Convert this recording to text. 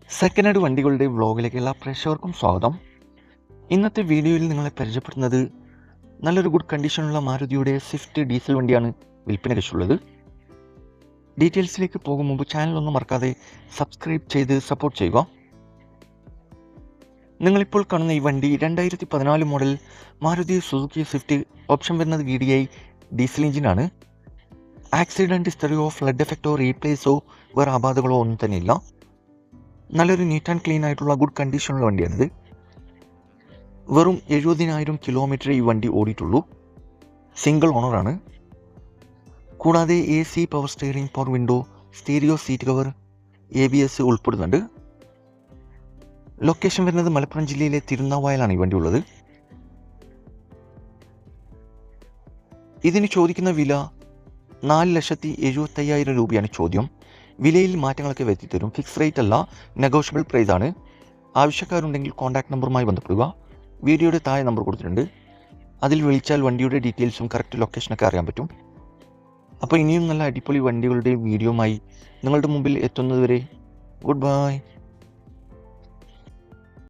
Second hand വണ്ടികളുടെ വ്ളോഗിലേക്കുള്ള പ്രേക്ഷകർക്കും സ്വാഗതം. ഇന്നത്തെ വീഡിയോയിൽ നിങ്ങളെ പരിചയപ്പെടുത്തുന്നത് നല്ലൊരു ഗുഡ് കണ്ടീഷനുള്ള മാരുതിയുടെ സ്വിഫ്റ്റ് ഡീസൽ വണ്ടിയാണ് വിൽപ്പനയ്ക്കുള്ളത്. ഡീറ്റെയിൽസിലേക്ക് പോകും മുമ്പ് ചാനലൊന്നും മറക്കാതെ സബ്സ്ക്രൈബ് ചെയ്ത് സപ്പോർട്ട് ചെയ്യുക. നിങ്ങളിപ്പോൾ കാണുന്ന ഈ വണ്ടി 2014 model Maruti Suzuki Swift. Option വരുന്നത് VDI ഡീസൽ എഞ്ചിനാണ്. ആക്സിഡൻറ്റ് ഹിസ്റ്ററിയോ ഫ്ലഡ് എഫക്റ്റോ റീപ്ലേസോ വേറെ അപാധകളോ ഒന്നും തന്നെ ഇല്ല. നല്ലൊരു നീറ്റ് ആൻഡ് ക്ലീൻ ആയിട്ടുള്ള ഗുഡ് കണ്ടീഷനുള്ള വണ്ടിയാണിത്. വെറും 70,000 കിലോമീറ്റർ ഈ വണ്ടി ഓടിയിട്ടുള്ളൂ. സിംഗിൾ ഓണറാണ്. കൂടാതെ AC, power steering, power window, stereo seat cover, ABS ഉൾപ്പെടുന്നുണ്ട്. ലൊക്കേഷൻ വരുന്നത് മലപ്പുറം ജില്ലയിലെ തിരുനാവായലാണ് ഈ വണ്ടി ഉള്ളത്. ഇതിന് ചോദിക്കുന്ന വില 4,75,000 രൂപയാണ് ചോദ്യം. വിലയിൽ മാറ്റങ്ങളൊക്കെ വരുത്തിത്തരും. ഫിക്സ് റേറ്റ് അല്ല, നെഗോഷ്യബിൾ പ്രൈസ് ആണ്. ആവശ്യക്കാരുണ്ടെങ്കിൽ കോൺടാക്ട് നമ്പറുമായി ബന്ധപ്പെടുക. വീഡിയോയുടെ താഴെ നമ്പർ കൊടുത്തിട്ടുണ്ട്. അതിൽ വിളിച്ചാൽ വണ്ടിയുടെ ഡീറ്റെയിൽസും കറക്റ്റ് ലൊക്കേഷനൊക്കെ അറിയാൻ പറ്റും. അപ്പോൾ ഇനിയും നല്ല അടിപൊളി വണ്ടികളുടെ വീഡിയോയുമായി നിങ്ങളുടെ മുമ്പിൽ എത്തുന്നതുവരെ ഗുഡ് ബൈ.